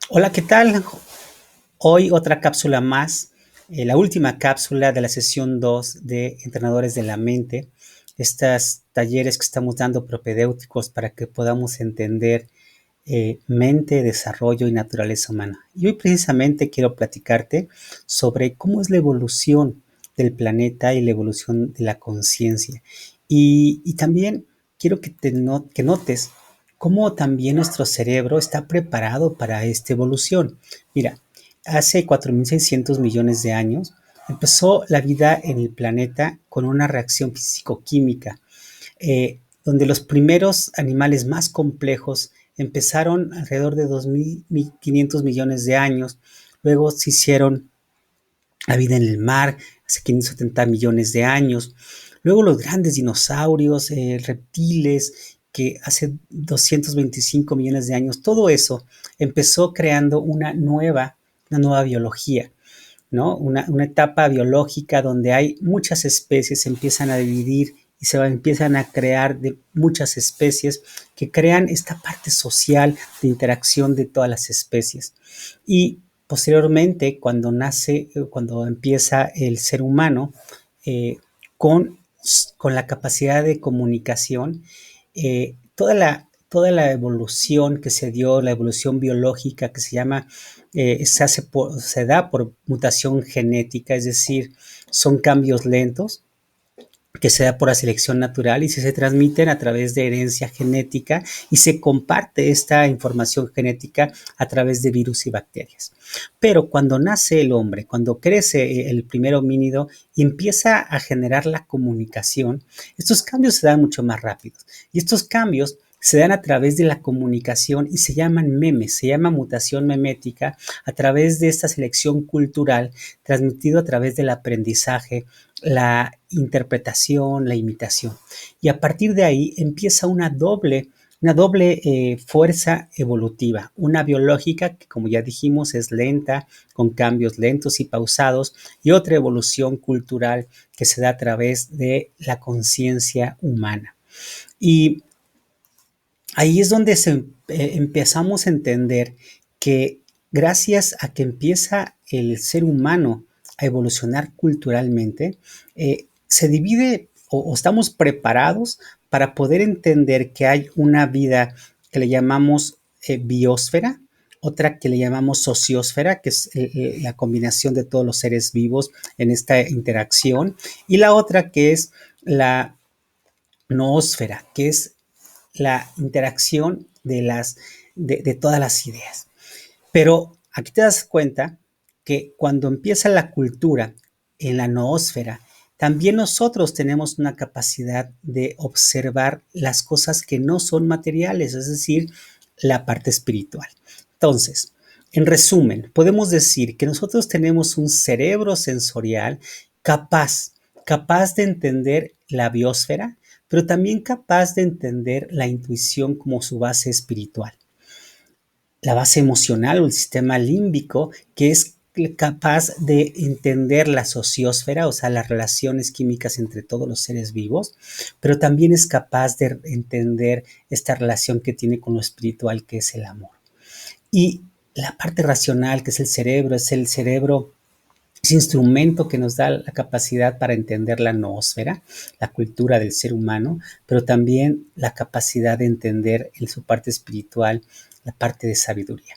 Hola, ¿qué tal? Hoy otra cápsula más, la última cápsula de la sesión 2 de Entrenadores de la Mente, estos talleres que estamos dando propedéuticos para que podamos entender mente, desarrollo y naturaleza humana. Y hoy precisamente quiero platicarte sobre cómo es la evolución del planeta y la evolución de la conciencia. Y también quiero que notes cómo también nuestro cerebro está preparado para esta evolución. Mira, hace 4.600 millones de años empezó la vida en el planeta con una reacción físico-química donde los primeros animales más complejos empezaron alrededor de 2.500 millones de años, luego se hicieron la vida en el mar hace 570 millones de años, luego los grandes dinosaurios, reptiles, que hace 225 millones de años, todo eso empezó creando una nueva biología. ¿No? Una etapa biológica donde hay muchas especies, se empiezan a dividir y empiezan a crear de muchas especies que crean esta parte social de interacción de todas las especies. Y posteriormente, cuando empieza el ser humano eh, con, con la capacidad de comunicación, toda la evolución que se dio, la evolución biológica que se llama se da por mutación genética, es decir, son cambios lentos que se da por la selección natural y se transmiten a través de herencia genética y se comparte esta información genética a través de virus y bacterias. Pero cuando nace el hombre, cuando crece el primer homínido y empieza a generar la comunicación, estos cambios se dan mucho más rápidos. Y estos cambios se dan a través de la comunicación y se llaman memes, se llama mutación memética a través de esta selección cultural transmitido a través del aprendizaje, la interpretación, la imitación. Y a partir de ahí empieza una doble fuerza evolutiva, una biológica que como ya dijimos es lenta, con cambios lentos y pausados, y otra evolución cultural que se da a través de la conciencia humana. Y ahí es donde empezamos a entender que gracias a que empieza el ser humano a evolucionar culturalmente, se divide o estamos preparados para poder entender que hay una vida que le llamamos biosfera, otra que le llamamos sociosfera, que es la combinación de todos los seres vivos en esta interacción, y la otra que es la noósfera, que es la interacción de todas las ideas. Pero aquí te das cuenta que cuando empieza la cultura en la noósfera, también nosotros tenemos una capacidad de observar las cosas que no son materiales, es decir, la parte espiritual. Entonces, en resumen, podemos decir que nosotros tenemos un cerebro sensorial capaz, capaz de entender la biosfera, pero también capaz de entender la intuición como su base espiritual. La base emocional o el sistema límbico, que es capaz de entender la sociosfera, o sea, las relaciones químicas entre todos los seres vivos, pero también es capaz de entender esta relación que tiene con lo espiritual, que es el amor. Y la parte racional, que es el cerebro ese instrumento que nos da la capacidad para entender la noósfera, la cultura del ser humano, pero también la capacidad de entender en su parte espiritual, la parte de sabiduría.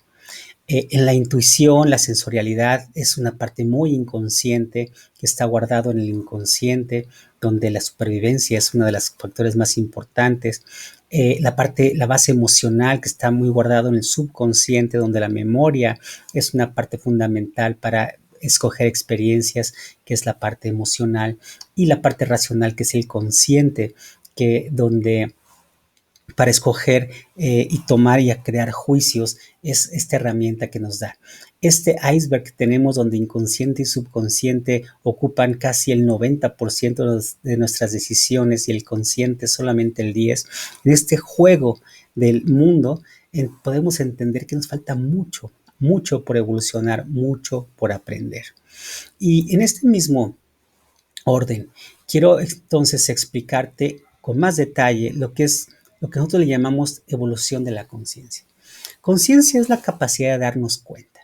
En la intuición, la sensorialidad es una parte muy inconsciente que está guardado en el inconsciente, donde la supervivencia es uno de los factores más importantes. La base emocional que está muy guardado en el subconsciente, donde la memoria es una parte fundamental para escoger experiencias, que es la parte emocional, y la parte racional, que es el consciente, que donde para escoger y tomar y a crear juicios es esta herramienta que nos da. Este iceberg que tenemos donde inconsciente y subconsciente ocupan casi el 90% de nuestras decisiones y el consciente solamente el 10%, en este juego del mundo podemos entender que nos falta mucho, mucho por evolucionar, mucho por aprender. Y en este mismo orden, quiero entonces explicarte con más detalle lo que nosotros le llamamos evolución de la conciencia. Conciencia es la capacidad de darnos cuenta.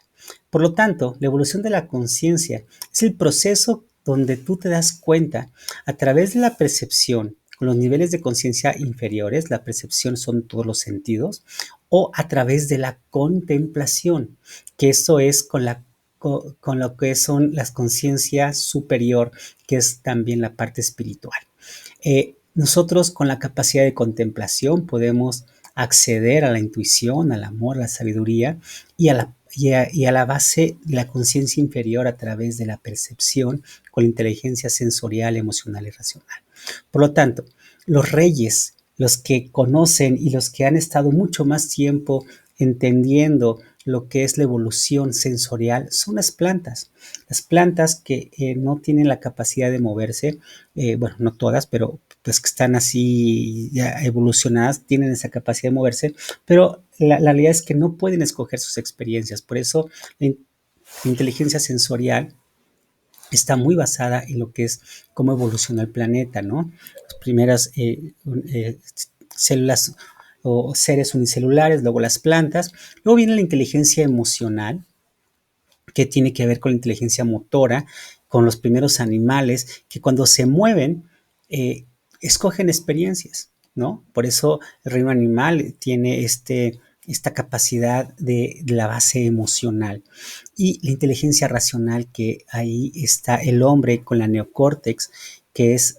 Por lo tanto, la evolución de la conciencia es el proceso donde tú te das cuenta a través de la percepción, con los niveles de conciencia inferiores, la percepción son todos los sentidos, o a través de la contemplación, que eso es con lo que son las conciencias superior, que es también la parte espiritual. Nosotros con la capacidad de contemplación podemos acceder a la intuición, al amor, a la sabiduría y a la base de la conciencia inferior a través de la percepción con la inteligencia sensorial, emocional y racional. Por lo tanto, los reyes, los que conocen y los que han estado mucho más tiempo entendiendo lo que es la evolución sensorial son las plantas. Las plantas que no tienen la capacidad de moverse, bueno, no todas, pero pues que están así ya evolucionadas, tienen esa capacidad de moverse, pero la realidad es que no pueden escoger sus experiencias. Por eso la inteligencia sensorial está muy basada en lo que es cómo evoluciona el planeta, ¿no? Las primeras células o seres unicelulares, luego las plantas, luego viene la inteligencia emocional, que tiene que ver con la inteligencia motora, con los primeros animales, que cuando se mueven, escogen experiencias, ¿no? Por eso el reino animal tiene esta capacidad de la base emocional. Y la inteligencia racional, que ahí está el hombre con la neocórtex, que es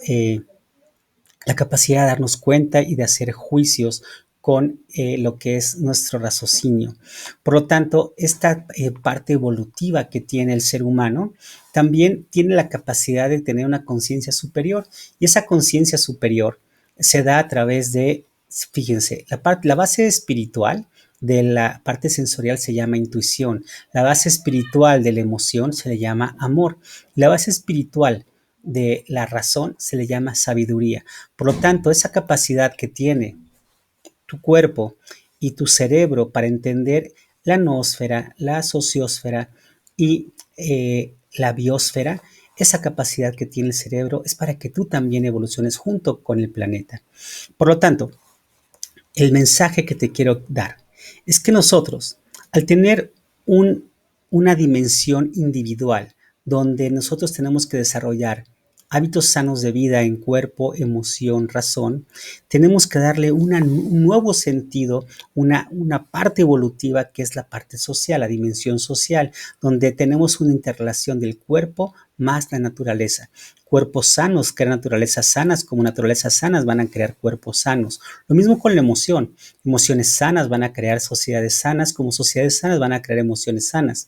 la capacidad de darnos cuenta y de hacer juicios con lo que es nuestro raciocinio. Por lo tanto, esta parte evolutiva que tiene el ser humano también tiene la capacidad de tener una conciencia superior, y esa conciencia superior se da a través de, fíjense, la base espiritual de la parte sensorial se llama intuición, la base espiritual de la emoción se le llama amor, la base espiritual de la razón se le llama sabiduría. Por lo tanto, esa capacidad que tiene tu cuerpo y tu cerebro para entender la noósfera, la sociosfera y la biosfera, esa capacidad que tiene el cerebro es para que tú también evoluciones junto con el planeta. Por lo tanto, el mensaje que te quiero dar es que nosotros, al tener una dimensión individual donde nosotros tenemos que desarrollar hábitos sanos de vida en cuerpo, emoción, razón, tenemos que darle un nuevo sentido, una parte evolutiva que es la parte social, la dimensión social, donde tenemos una interrelación del cuerpo más la naturaleza. Cuerpos sanos crean naturalezas sanas, como naturalezas sanas van a crear cuerpos sanos. Lo mismo con la emoción. Emociones sanas van a crear sociedades sanas, como sociedades sanas van a crear emociones sanas.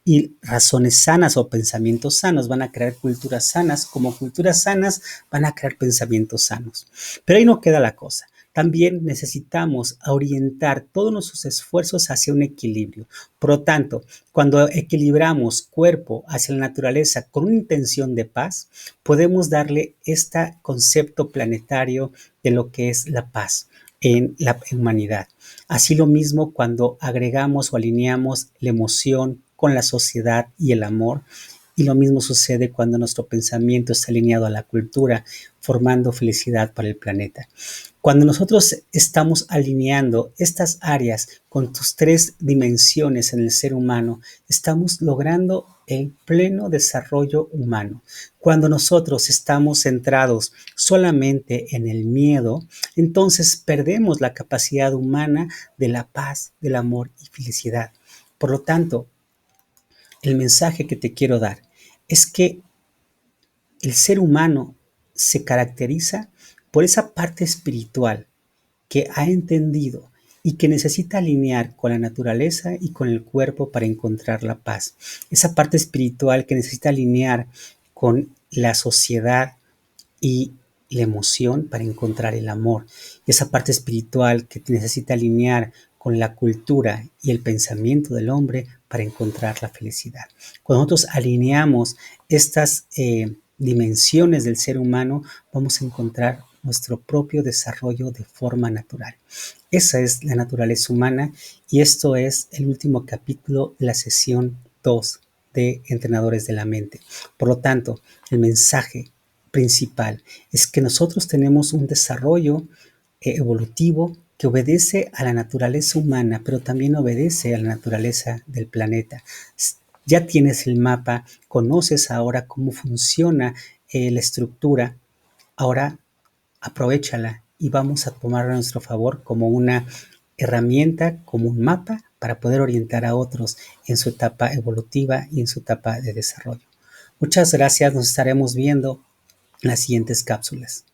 Y razones sanas o pensamientos sanos van a crear culturas sanas, como culturas sanas van a crear pensamientos sanos. Pero ahí no queda la cosa. También necesitamos orientar todos nuestros esfuerzos hacia un equilibrio. Por lo tanto, cuando equilibramos cuerpo hacia la naturaleza con una intención de paz, podemos darle este concepto planetario de lo que es la paz en la humanidad. Así lo mismo cuando agregamos o alineamos la emoción con la sociedad y el amor, y lo mismo sucede cuando nuestro pensamiento está alineado a la cultura, formando felicidad para el planeta. Cuando nosotros estamos alineando estas áreas con tus tres dimensiones en el ser humano, estamos logrando el pleno desarrollo humano. Cuando nosotros estamos centrados solamente en el miedo, entonces perdemos la capacidad humana de la paz, del amor y felicidad. Por lo tanto, el mensaje que te quiero dar es que el ser humano se caracteriza por esa parte espiritual que ha entendido y que necesita alinear con la naturaleza y con el cuerpo para encontrar la paz. Esa parte espiritual que necesita alinear con la sociedad y la emoción para encontrar el amor. Y esa parte espiritual que necesita alinear con la cultura y el pensamiento del hombre para encontrar la felicidad. Cuando nosotros alineamos estas dimensiones del ser humano, vamos a encontrar nuestro propio desarrollo de forma natural. Esa es la naturaleza humana, y esto es el último capítulo de la sesión 2 de Entrenadores de la Mente. Por lo tanto, el mensaje principal es que nosotros tenemos un desarrollo evolutivo que obedece a la naturaleza humana, pero también obedece a la naturaleza del planeta. Ya tienes el mapa, conoces ahora cómo funciona la estructura, ahora aprovéchala y vamos a tomarlo a nuestro favor como una herramienta, como un mapa para poder orientar a otros en su etapa evolutiva y en su etapa de desarrollo. Muchas gracias, nos estaremos viendo en las siguientes cápsulas.